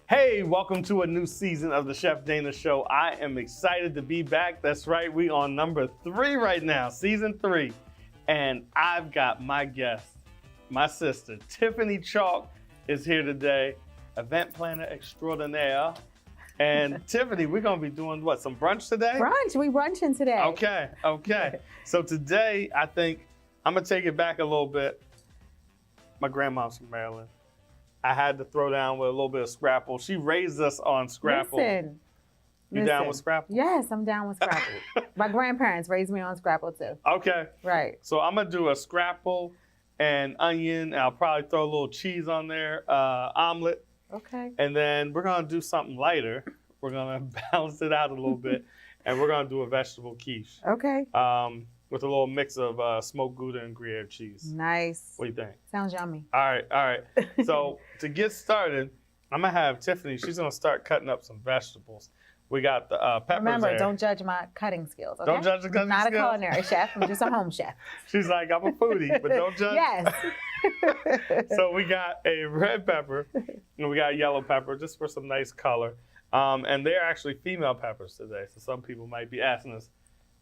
Hey, welcome to a new season of the Chef Dana Show. I am excited to be back. That's right, we on number 3 right now, season 3. And I've got my guest, my sister, Tiffany Chalk is here today, event planner extraordinaire. And Tiffany, we're gonna be doing what, some brunch today? Brunch, we brunching today. Okay. So today, I think I'm gonna take it back a little bit. My grandma's from Maryland. I had to throw down with a little bit of Scrapple. She raised us on Scrapple. You down with Scrapple? Yes, I'm down with Scrapple. My grandparents raised me on Scrapple too. Okay. Right. So I'm gonna do a Scrapple and onion. And I'll probably throw a little cheese on there, omelet. Okay. And then we're gonna do something lighter. We're gonna balance it out a little bit, and we're gonna do a vegetable quiche. Okay. With a little mix of smoked Gouda and Gruyere cheese. Nice. What do you think? Sounds yummy. All right. So to get started, I'm gonna have Tiffany. She's gonna start cutting up some vegetables. We got the peppers. Remember, there. don't judge my cutting skills. Okay? Don't judge the cutting I'm not skills. a culinary chef. I'm just a home chef. She's like, I'm a foodie, but don't judge. Yes. So we got a red pepper and we got a yellow pepper just for some nice color. And they're actually female peppers today. So some people might be asking us,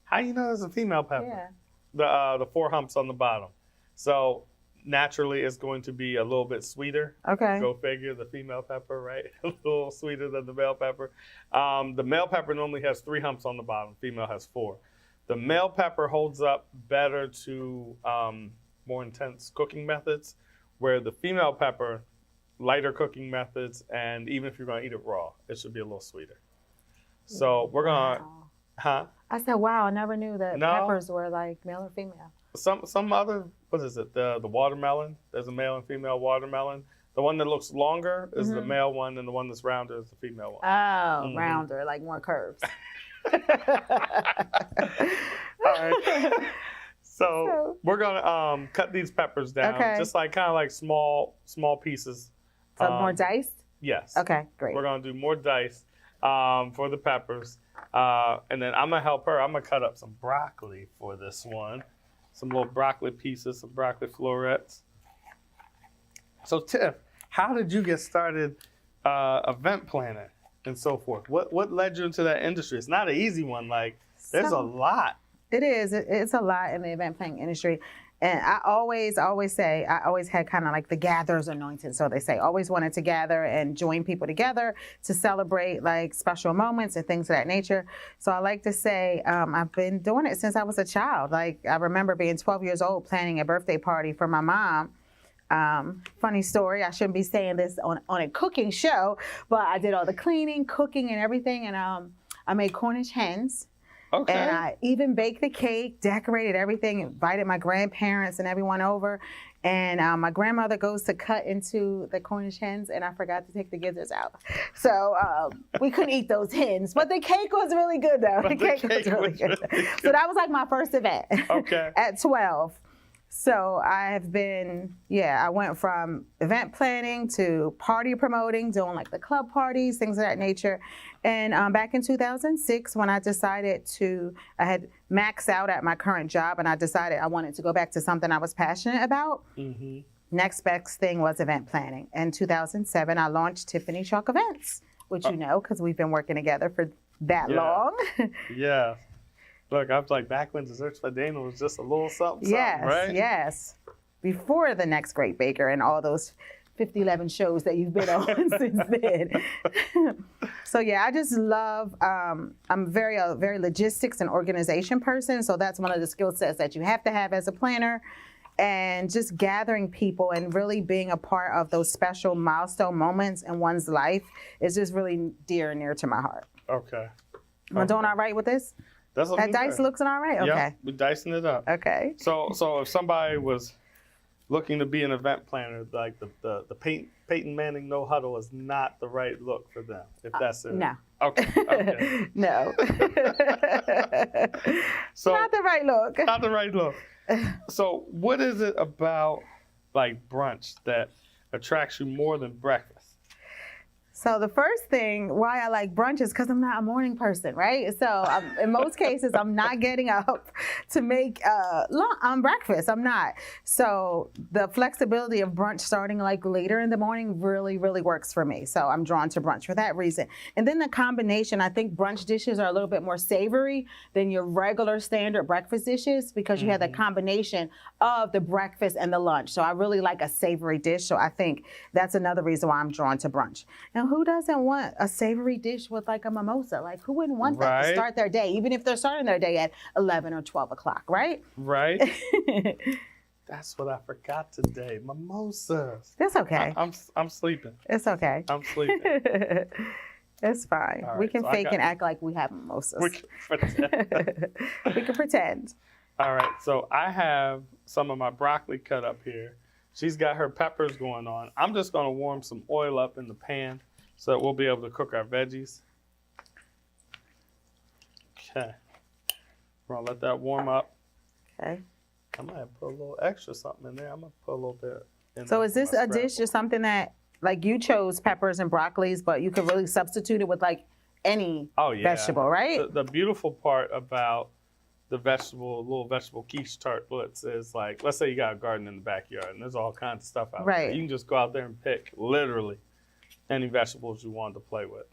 how you know it's a female pepper? Yeah. The 4 humps on the bottom. So naturally it's going to be a little bit sweeter. Okay. Go figure, the female pepper, right? A little sweeter than the male pepper. The male pepper normally has 3 humps on the bottom. Female has 4. The male pepper holds up better to more intense cooking methods, where the female pepper, lighter cooking methods, and even if you're gonna eat it raw, it should be a little sweeter. So we're gonna, I said, wow, I never knew that peppers were like male or female. Some other, what is it, the watermelon, there's a male and female watermelon. The one that looks longer is the male one, and the one that's rounder is the female one. Oh, rounder, like more curves. All right. So we're gonna cut these peppers down, just like kind of like small pieces. So more diced? Yes. Okay, great. We're gonna do more dice for the peppers, and then I'm gonna help her. I'm gonna cut up some broccoli for this one, some little broccoli pieces, some broccoli florets. So Tiff, how did you get started event planning and so forth? What led you into that industry? It's not an easy one. Like there's a lot. It is. It's a lot in the event planning industry. And I always say, I always had kind of like the gatherer's anointing. So they say, always wanted to gather and join people together to celebrate like special moments and things of that nature. So I like to say, I've been doing it since I was a child. Like I remember being 12 years old, planning a birthday party for my mom. Funny story, I shouldn't be saying this on a cooking show, but I did all the cleaning, cooking and everything. And I made Cornish hens. Okay. And I even baked the cake, decorated everything, invited my grandparents and everyone over. And my grandmother goes to cut into the Cornish hens, and I forgot to take the gizzards out. So we couldn't eat those hens. But the cake was really good, though. The cake was really good. So that was like my first event at 12. So I have been, I went from event planning to party promoting, doing like the club parties, things of that nature. And back in 2006, when I decided I had maxed out at my current job and I decided I wanted to go back to something I was passionate about. Next best thing was event planning. In 2007, I launched Tiffany Chalk Events, which you know, because we've been working together for that long. Yeah. Look, I was like, back when Desserts by Dana was just a little something, right? Yes. Before The Next Great Baker and all those 5011 shows that you've been on since then. So yeah, I just love, I'm very logistics and organization person. So that's one of the skill sets that you have to have as a planner. And just gathering people and really being a part of those special milestone moments in one's life is just really dear and near to my heart. Okay. Am I doing all right with this? That dice looks all right? Okay. Yeah, we're dicing it up. Okay. So if somebody was looking to be an event planner, like the Peyton Manning no huddle is not the right look for them, if that's it. No. Okay. Okay. No. So Not the right look. not the right look. So what is it about like brunch that attracts you more than breakfast? So the first thing why I like brunch is because I'm not a morning person, right? So in most cases, I'm not getting up to make breakfast. I'm not. So the flexibility of brunch starting like later in the morning really, really works for me. So I'm drawn to brunch for that reason. And then the combination, I think brunch dishes are a little bit more savory than your regular standard breakfast dishes because you have the combination of the breakfast and the lunch. So I really like a savory dish. So I think that's another reason why I'm drawn to brunch. Now, who doesn't want a savory dish with like a mimosa? Like, who wouldn't want that to start their day, even if they're starting their day at 11 or 12 o'clock, right? Right. That's what I forgot today. Mimosas. That's okay. I'm sleeping. It's okay. I'm sleeping. It's fine. All We right, can so fake and act like we have mimosas. We can pretend. We can pretend. All right, so I have some of my broccoli cut up here. She's got her peppers going on. I'm just going to warm some oil up in the pan so that we'll be able to cook our veggies. Okay. We're going to let that warm up. Okay. I might put a little extra something in there. I'm going to put a little bit in So there is for this my a dish or something that, like, you chose peppers and broccolis, but you could really substitute it with like any vegetable, right? The beautiful part about the little vegetable quiche tartlets is like, let's say you got a garden in the backyard and there's all kinds of stuff out there. Right. You can just go out there and pick literally any vegetables you want to play with.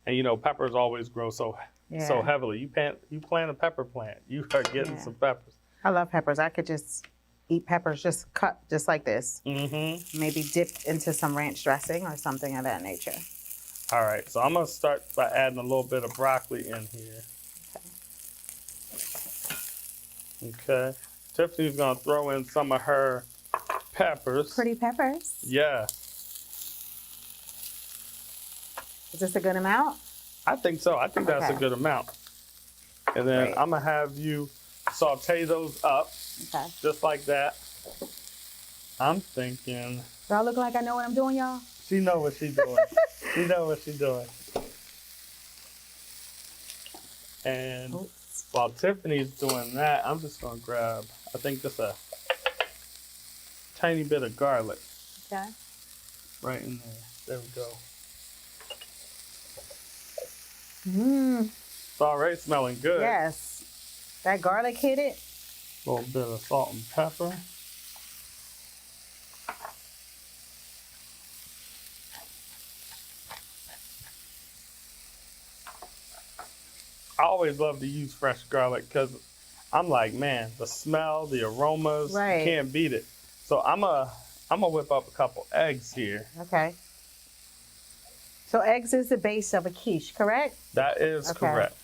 And you know, peppers always grow so heavily. You plant a pepper plant, you are getting some peppers. I love peppers. I could just eat peppers just cut just like this. Mm-hmm. Maybe dipped into some ranch dressing or something of that nature. All right, so I'm gonna start by adding a little bit of broccoli in here. Okay. Tiffany's gonna throw in some of her peppers. Pretty peppers. Yeah. Is this a good amount? I think so. I think that's a Okay. good amount. And then Great. I'm gonna have you saute those up Okay. just like that. I'm thinking Do I look like I know what I'm doing, y'all? she know what she's doing. She know what she's doing. And Oops. while Tiffany's doing that, I'm just gonna grab, I think just a tiny bit of garlic Okay. right in there. There we go. Mmm. It's already smelling good. Yes. That garlic hit it. A little bit of salt and pepper. I always love to use fresh garlic because I'm like, man, the smell, the aromas, Right. you can't beat it. So I'm gonna whip up a couple eggs here. Okay. So eggs is the base of a quiche, correct? That is Okay. correct.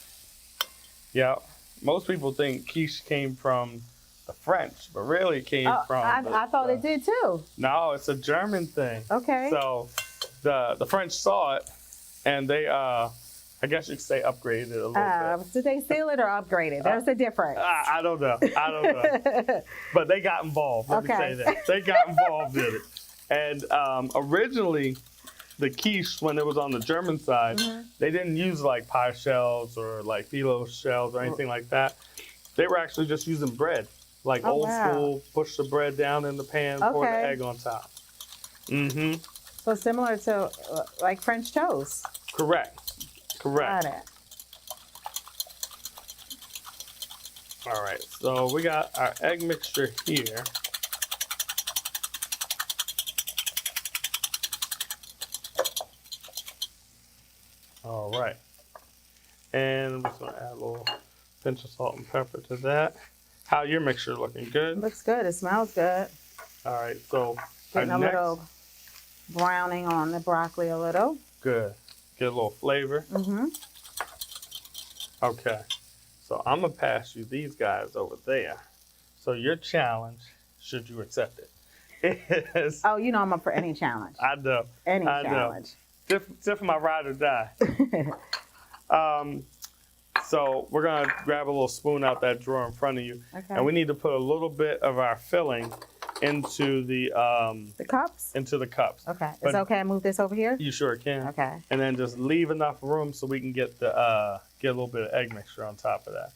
Yeah. Most people think quiche came from the French, but really it came from I thought it did too. No, it's a German thing. Okay. So the French saw it and they I guess you could say upgraded it a little bit. Did they steal it or upgrade it? There's a difference. I don't know. I don't know. But they got involved. Let me Okay. say that. They got involved in it. And originally, the quiche, when it was on the German side, they didn't use like pie shells or like phyllo shells or anything like that. They were actually just using bread, like Oh, old wow. school. Push the bread down in the pan, pour the Okay. egg on top. Mm-hmm. So similar to like French toast. Correct. Correct. Got it. All right, so we got our egg mixture here. All right, and I'm just gonna add a little pinch of salt and pepper to that. How your mixture looking? Good. Looks good. It smells good. All right, so Getting a our next, little browning on the broccoli a little. good. Get a little flavor. Mm-hmm. Okay, so I'm gonna pass you these guys over there. So your challenge, should you accept it, is Oh, you know I'm up for any challenge. I know. Any I know. challenge. Tip for my ride or die. So we're gonna grab a little spoon out that drawer in front of you, Okay. and we need to put a little bit of our filling into the cups? into the cups. Okay. But It's okay I move this over here? You sure can. Okay. And then just leave enough room so we can get the get a little bit of egg mixture on top of that.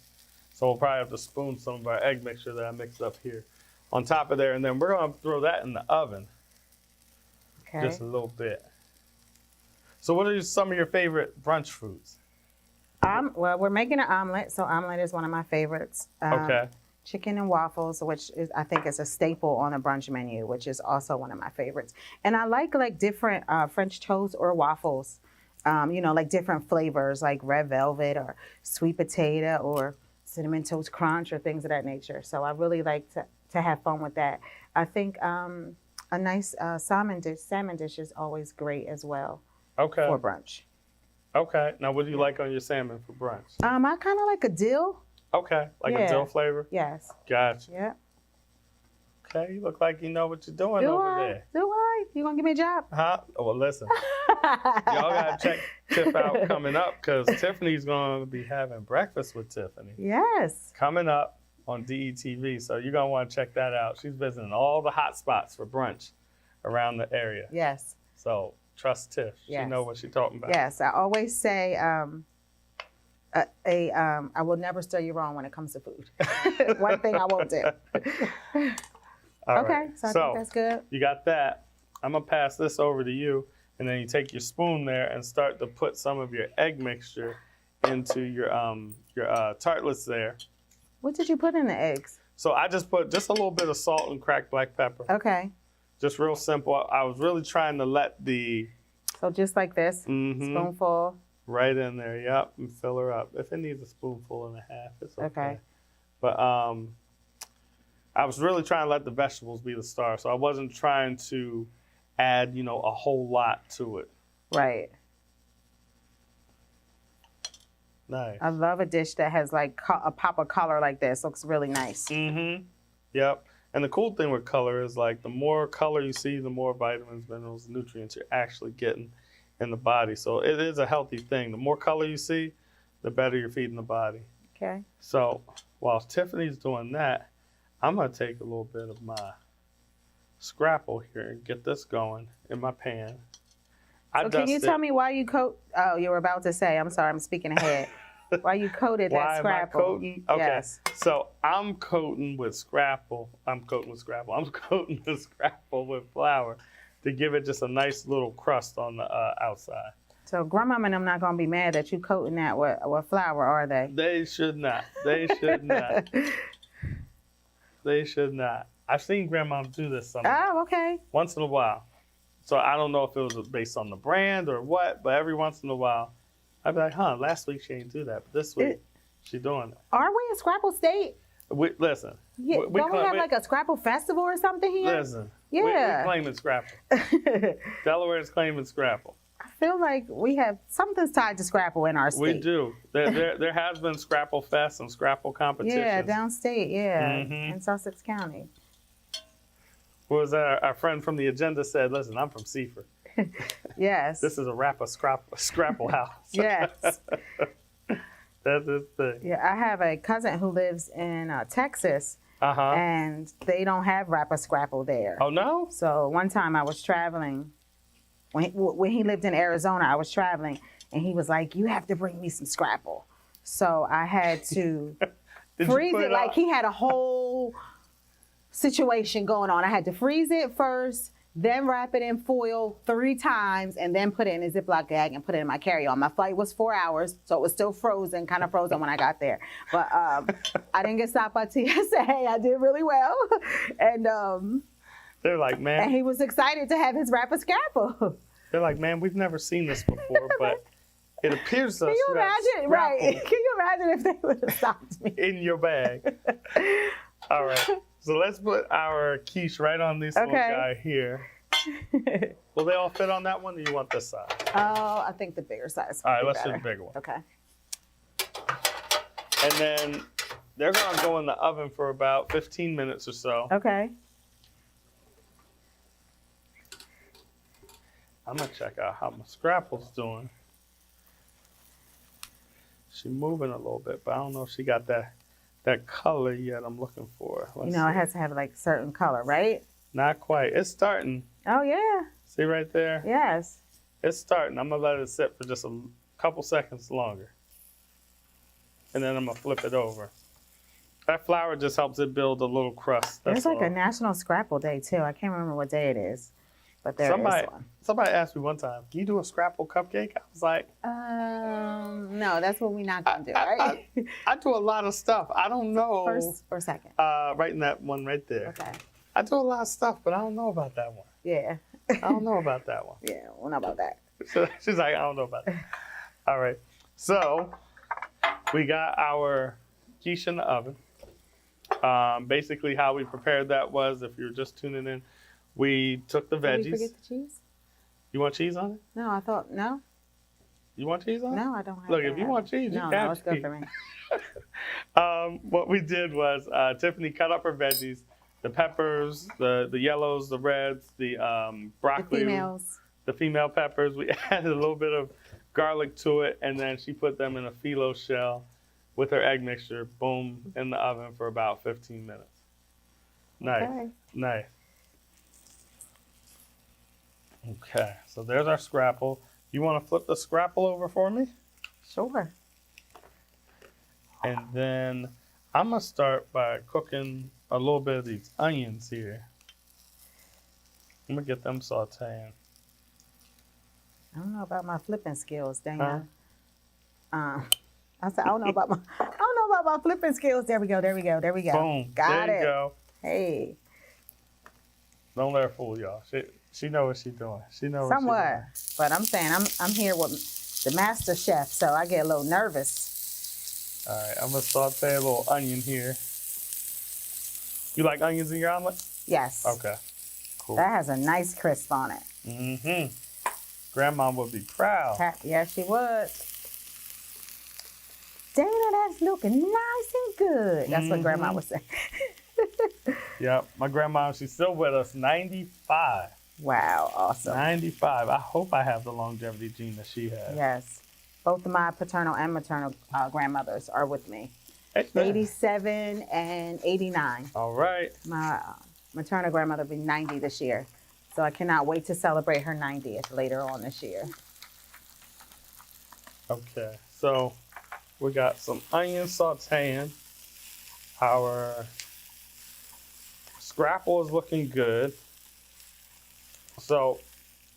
So we'll probably have to spoon some of our egg mixture that I mixed up here on top of there, and then we're gonna throw that in the oven. Okay. Just a little bit. So what are some of your favorite brunch foods? Well, we're making an omelet, so omelet is one of my favorites. Okay. Chicken and waffles, which is I think is a staple on a brunch menu, which is also one of my favorites. And I like different French toast or waffles, like different flavors, like red velvet or sweet potato or cinnamon toast crunch or things of that nature. So I really like to have fun with that. I think a nice salmon dish is always great as well. Okay. For brunch. Okay. Now, what do you like on your salmon for brunch? I kind of like a dill. Okay. Like a dill flavor? Yes. Gotcha. Yeah. Okay. You look like you know what you're doing over there. Do I? You gonna give me a job? Huh? Well, listen. Y'all got to check Tiff out coming up because Tiffany's going to be having breakfast with Tiffany. Yes. Coming up on DETV. So you're going to want to check that out. She's visiting all the hot spots for brunch around the area. Yes. So trust Tiff. Yes. She know what she's talking about. Yes. I always say I will never steer you wrong when it comes to food. One thing I won't do. All okay. right. So I think that's good. You got that. I'm going to pass this over to you. And then you take your spoon there and start to put some of your egg mixture into your tartlets there. What did you put in the eggs? So I just put just a little bit of salt and cracked black pepper. Okay. Just real simple. I was really trying to let the... So just like this, spoonful. Right in there, yep, and fill her up. If it needs a spoonful and a half, it's okay. Okay. But I was really trying to let the vegetables be the star, so I wasn't trying to add, a whole lot to it. Right. Nice. I love a dish that has like a pop of color like this. Looks really nice. Yep. And the cool thing with color is like the more color you see, the more vitamins, minerals, nutrients you're actually getting in the body. So it is a healthy thing. The more color you see, the better you're feeding the body. Okay. So while Tiffany's doing that, I'm going to take a little bit of my scrapple here and get this going in my pan. So can you tell me why you oh, you were about to say, I'm sorry, I'm speaking ahead. Why you coated that scrapple? Why am I coating? Okay. Yes. So I'm coating with scrapple. I'm coating the scrapple with flour to give it just a nice little crust on the outside. So grandmama and them not going to be mad that you coating that with flour, are they? They should not. They should not. They should not. I've seen grandma do this sometimes. Oh, okay. Once in a while. So I don't know if it was based on the brand or what, but every once in a while, I'd be like, last week she didn't do that, but this week she's doing it. Are we in Scrapple State? Listen. Yeah, don't we have like a Scrapple Festival or something here? Listen. Yeah. We're claiming Scrapple. Delaware is claiming Scrapple. I feel like we have something's tied to Scrapple in our state. We do. There has been Scrapple Fest and Scrapple competitions. Yeah, downstate, in Sussex County. What was that? Our friend from the agenda said, listen, I'm from Seaford. Yes. This is a rapper Scrapple house. Yes. That's his thing. Yeah, I have a cousin who lives in Texas, and they don't have rapper Scrapple there. Oh, no? So one time I was traveling, when he lived in Arizona, I was traveling, and he was like, you have to bring me some Scrapple. So I had to freeze it like he had a whole situation going on. I had to freeze it first, then wrap it in foil 3 times, and then put it in a Ziploc bag and put it in my carry-on. My flight was 4 hours, so it was still frozen, kind of frozen when I got there. But I didn't get stopped by TSA. I did really well. And they're like, man. And he was excited to have his rapper Scrapple. They're like, man, we've never seen this before, but it appears to us. Can you imagine? Right. Can you imagine if they would have stopped me? In your bag. All right. So let's put our quiche right on this little guy here. Will they all fit on that one, or you want this side? Oh, I think the bigger size. All right, let's do the bigger one. Okay. And then they're going to go in the oven for about 15 minutes or so. Okay. I'm going to check out how my scrapple's doing. She's moving a little bit, but I don't know if she got that color yet I'm looking for. Let's see. It has to have like certain color, right? Not quite. It's starting. Oh, yeah. See right there? Yes. It's starting. I'm going to let it sit for just a couple seconds longer. And then I'm going to flip it over. That flour just helps it build a little crust. There's like all. a National Scrapple Day, too. I can't remember what day it is. But there is one. Somebody asked me one time, can you do a scrapple cupcake? I was like, no, that's what we're not going to do, right? I do a lot of stuff. I don't know. First or second? Right in that one right there. Okay. I do a lot of stuff, but I don't know about that one. Yeah. I don't know about that one. Yeah, well, not about that. So she's like, I don't know about that. All right. So we got our quiche in the oven. Basically, how we prepared that was, if you're just tuning in, we took the veggies. Did we forget the cheese? You want cheese on it? No, I thought, no. You want cheese on it? No, I don't have Look, if you want cheese, you can have it's good for me. What we did was Tiffany cut up her veggies, the peppers, the yellows, the reds, the broccoli, the female peppers. We added a little bit of garlic to it, and then she put them in a phyllo shell with her egg mixture. Boom, in the oven for about 15 minutes. Nice, Okay. nice. Okay, so there's our scrapple. You want to flip the scrapple over for me? Sure. And then I'm going to start by cooking a little bit of these onions here. I'm going to get them sauteing. I don't know about my flipping skills, Dana. I said, I don't know about my flipping skills. There we go. Boom. Got there it. you go. Hey. Don't let her fool y'all. She know what she's doing. She knows Somewhat. what But I'm saying I'm here with the master chef, so I get a little nervous. All right, I'm going to saute a little onion here. You like onions in your omelet? Yes. Okay, cool. That has a nice crisp on it. Mm-hmm. Grandma would be proud. Yes, she would. Dana, that's looking nice and good. That's what Grandma would say. Yep, my grandma, she's still with us, 95. Wow, awesome. 95. I hope I have the longevity gene that she has. Yes. Both of my paternal and maternal grandmothers are with me. Hey, 87 and 89. all right. My maternal grandmother will be 90 this year. So I cannot wait to celebrate her 90th later on this year. Okay, so we got some onion sauteing. Our scrapple is looking good. So,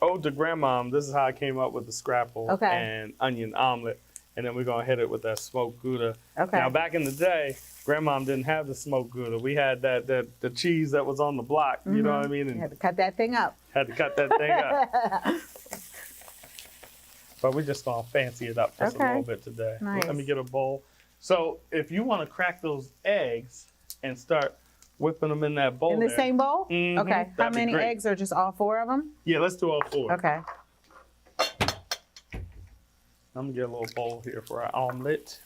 ode to grandmom, this is how I came up with the scrapple and onion omelet. And then we're going to hit it with that smoked Gouda. Okay. Now, back in the day, grandmom didn't have the smoked Gouda. We had the cheese that was on the block. You know what I mean? And You had to cut that thing up. had to cut that thing up. But we're just going to fancy it up just a little bit today. Nice. Let me get a bowl. So if you want to crack those eggs and start whipping them in that bowl In the there. same bowl? Mhm, Okay. How that'd be many great. eggs are just all 4 of them? Yeah, let's do all 4. Okay. I'm going to get a little bowl here for our omelet,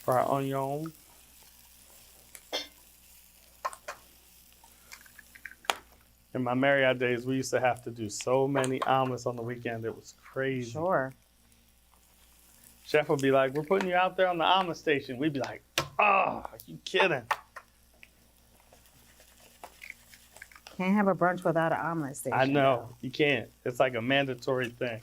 for our onion. In my Marriott days, we used to have to do so many omelets on the weekend. It was crazy. Sure. Chef would be like, we're putting you out there on the omelet station. We'd be like, oh, are you kidding? Can't have a brunch without an omelet station. I know. You can't. It's like a mandatory thing.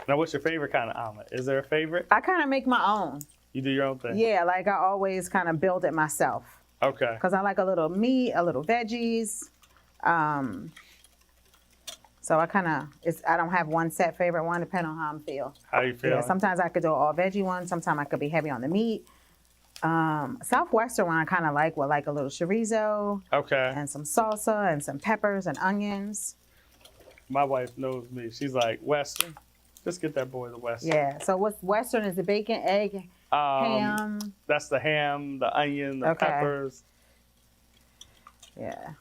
Now, what's your favorite kind of omelet? Is there a favorite? I kind of make my own. You do your own thing? Yeah, like I always kind of build it myself. Okay. Because I like a little meat, a little veggies. So I kind of, I don't have one set favorite one, depending on how I'm feel. How you feeling? Yeah, sometimes I could do an all veggie one. Sometimes I could be heavy on the meat. Southwestern one I kind of like with like a little chorizo Okay. and some salsa and some peppers and onions. My wife knows me. She's like, Western. Just get that boy the Western. Yeah. So what's Western is the bacon, egg, ham. That's the ham, the onion, the peppers. Yeah.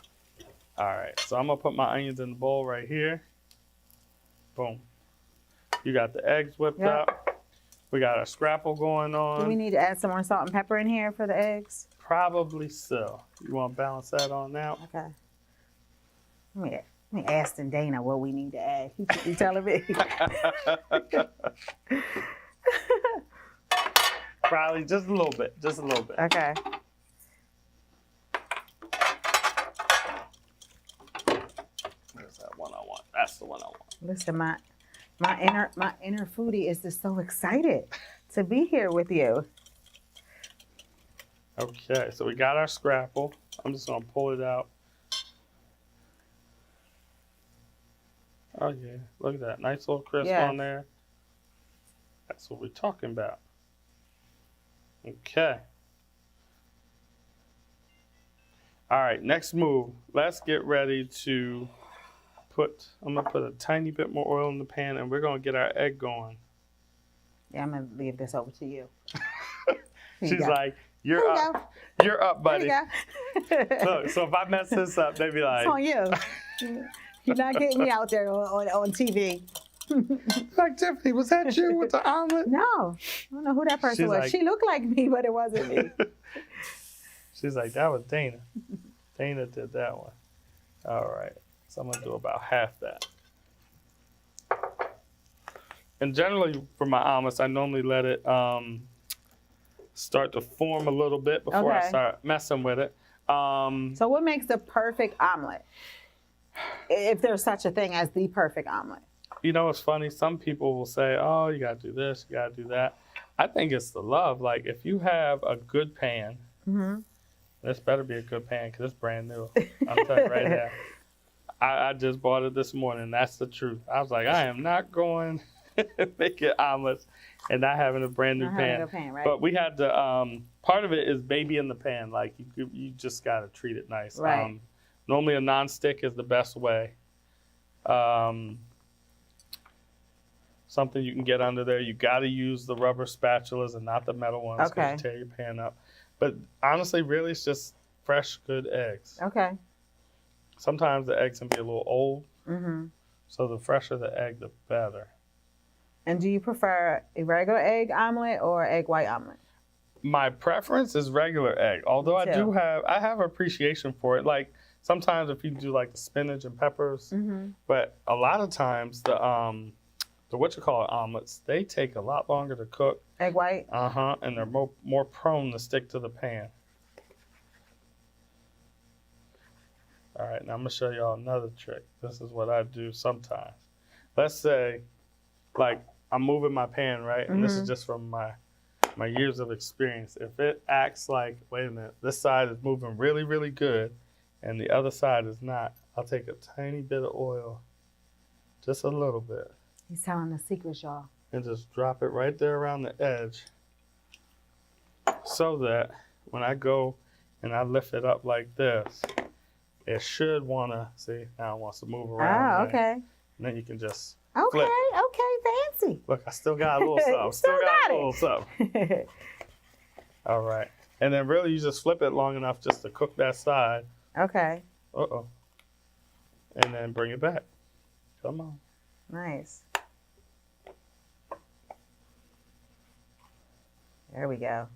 All right. So I'm going to put my onions in the bowl right here. Boom. You got the eggs whipped up. We got our scrapple going on. Do we need to add some more salt and pepper in here for the eggs? Probably so. You want to balance that on out? Okay. Let me ask Dana what we need to add. You telling me? Probably just a little bit. Just a little bit. Okay. the one I want. Listen, my inner foodie is just so excited to be here with you. Okay, so we got our scrapple. I'm just gonna pull it out. Oh yeah, look at that. Nice little crisp Yeah. on there. That's what we're talking about. Okay. All right, next move. Let's get ready to I'm gonna put a tiny bit more oil in the pan and we're gonna get our egg going. Yeah, I'm gonna leave this over to you. She's like, you're up. You're up, buddy. There you go. Look, so if I mess this up, they'd be like, It's on you. You're not getting me out there on TV. like, Tiffany, was that you with the omelet? No, I don't know who that person She's was. like- She looked like me, but it wasn't me. She's like, that was Dana. Dana did that one. All right. So I'm going to do about half that. And generally, for my omelets, I normally let it start to form a little bit before I Okay. start messing with it. So what makes the perfect omelet? If there's such a thing as the perfect omelet. You know, it's funny. Some people will say, oh, you got to do this, you got to do that. I think it's the love. Like, if you have a good pan, this better be a good pan because it's brand new. I'm telling you right now. I just bought it this morning. That's the truth. I was like, I am not going making omelets and not having a brand new Not pan. having a pan, right? But we had to, part of it is baby in the pan. Like, you just got to treat it nice. Right. Normally a nonstick is the best way. Something you can get under there. You got to use the rubber spatulas and not the metal ones because Okay. you tear your pan up. But honestly, really, it's just fresh, good eggs. Okay. Sometimes the eggs can be a little old, Mm-hmm. so the fresher the egg, the better. And do you prefer a regular egg omelet or egg white omelet? My preference is regular egg, although I too. have appreciation for it. Like sometimes if you do like the spinach and peppers, but a lot of times the omelets, they take a lot longer to cook. Egg white? And they're more prone to stick to the pan. All right, now I'm gonna show y'all another trick. This is what I do sometimes. Let's say, like, I'm moving my pan, right? And this is just from my years of experience. If it acts like, wait a minute, this side is moving really, really good, and the other side is not, I'll take a tiny bit of oil, just a little bit, He's telling the secrets, y'all. and just drop it right there around the edge, so that when I go and I lift it up like this, it should see, now it wants to move around. Oh, there. okay. And then you can just Okay, flip. okay, fancy. Look, I still got a little something. Still got a it. little something. All right. And then really you just flip it long enough just to cook that side. Okay, Uh-oh. And then bring it back. Come on. nice. There we go.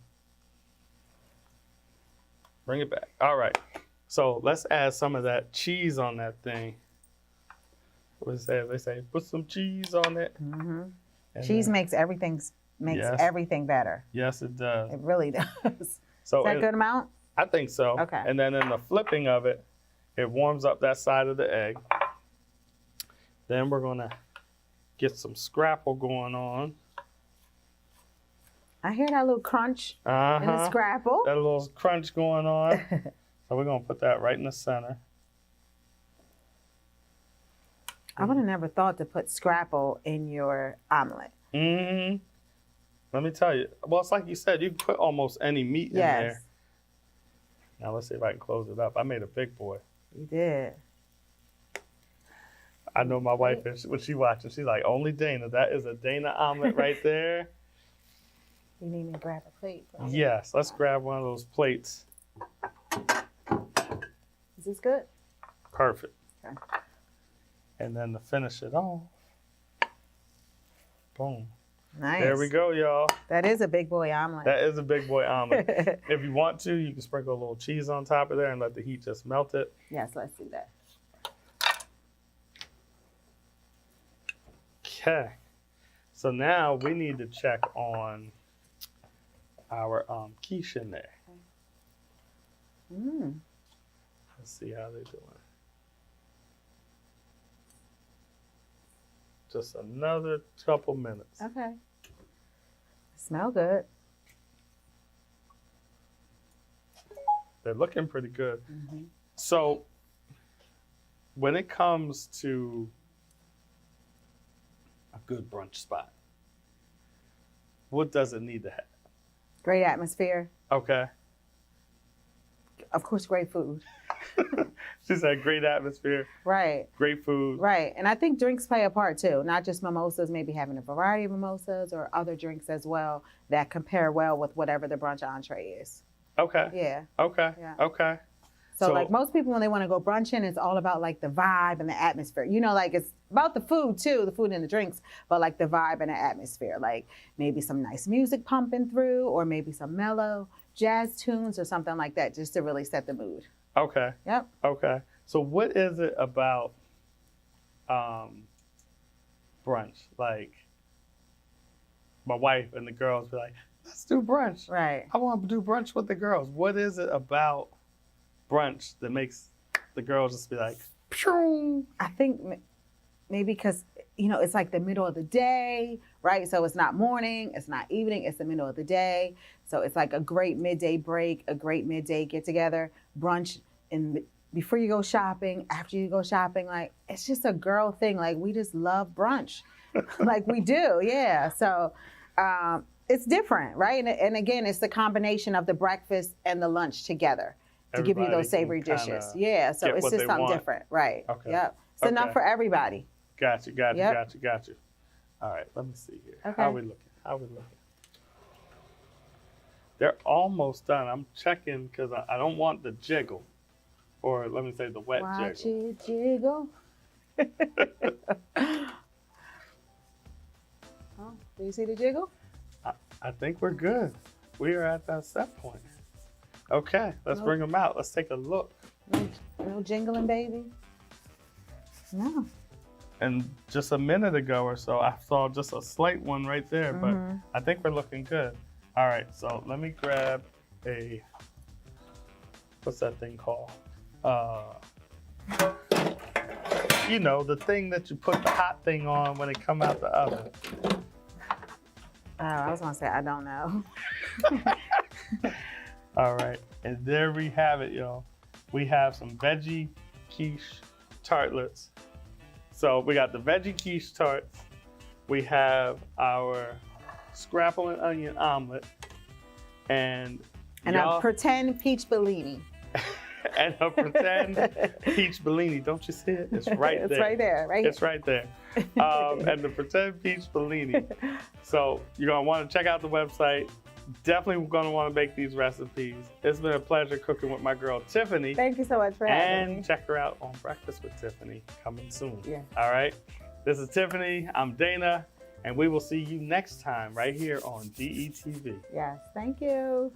Bring it back. All right. So let's add some of that cheese on that thing. What they say, put some cheese on it. And Cheese then- makes everything Yes. everything better. Yes, it does. It really does. So Is that a good amount? I think so. Okay. And then in the flipping of it, it warms up that side of the egg. Then we're going to get some scrapple going on. I hear that little crunch in the Uh-huh. scrapple. That little crunch going on. So we're going to put that right in the center. I would have never thought to put scrapple in your omelet. Mm-hmm. Let me tell you. Well, it's like you said, you can put almost any meat in there. Yes, Now let's see if I can close it up. I made a big boy. you did. I know my wife, when she watching, she's like, only Dana. That is a Dana omelet right there. You need me to grab a plate. for me? Yes, let's grab one of those plates. Is this good? Perfect. Okay. And then to finish it off, boom. Nice. There we go, y'all. That is a big boy omelet. That is a big boy omelet. If you want to, you can sprinkle a little cheese on top of there and let the heat just melt it. Yes, let's do that. Okay. So now we need to check on our quiche in there. Let's see how they're doing. just another couple minutes. Okay. Smell good. They're looking pretty good. Mm-hmm. So when it comes to a good brunch spot, what does it need to have? Great atmosphere. Okay. Of course, great food. She said great atmosphere, Right. great food. Right. And I think drinks play a part too, not just mimosas, maybe having a variety of mimosas or other drinks as well that compare well with whatever the brunch entree is. Okay. Yeah. Okay. Yeah. Okay. So like most people, when they want to go brunching, it's all about like the vibe and the atmosphere. You know, like it's about the food too, the food and the drinks, but like the vibe and the atmosphere. Like maybe some nice music pumping through, or maybe some mellow jazz tunes or something like that, just to really set the mood. Okay. Yep. Okay. So what is it about brunch? Like my wife and the girls be like, let's do brunch. Right. I want to do brunch with the girls. What is it about brunch that makes the girls just be like, pew? I think maybe because, you know, it's like the middle of the day, right? So it's not morning, it's not evening, it's the middle of the day. So it's like a great midday break, a great midday get together, brunch before you go shopping, after you go shopping. Like, it's just a girl thing. Like, we just love brunch. Like we do, yeah. So it's different, right? And again, it's the combination of the breakfast and the lunch together to give you those savory dishes. Yeah, so it's just something different, right? Okay. Yep. It's enough for everybody. Got you. All right, let me see here. Okay. How are we looking? They're almost done. I'm checking because I don't want the jiggle, or let me say the wet jiggle. Watch it jiggle. Oh, do you see the jiggle? I think we're good. We are at that set point. Okay, let's bring them out. Let's take a look. No jingling, baby. No. And just a minute ago or so, I saw just a slight one right there, but I think we're looking good. All right, so let me grab what's that thing called? You know, the thing that you put the hot thing on when it come out the oven. Oh, I was gonna say, I don't know. All right, and there we have it, y'all. We have some veggie quiche tartlets. So we got the veggie quiche tarts. We have our scrapple and onion omelet, and a pretend peach Bellini. And a pretend peach Bellini. Don't you see it? It's right there. It's right there, right? It's right there. And the pretend peach Bellini. So you're gonna want to check out the website. Definitely gonna want to make these recipes. It's been a pleasure cooking with my girl Tiffany. Thank you so much for having me. And check her out on Breakfast with Tiffany, coming soon. Yeah. All right. This is Tiffany. I'm Dana, and we will see you next time right here on DETV. Yes. Thank you.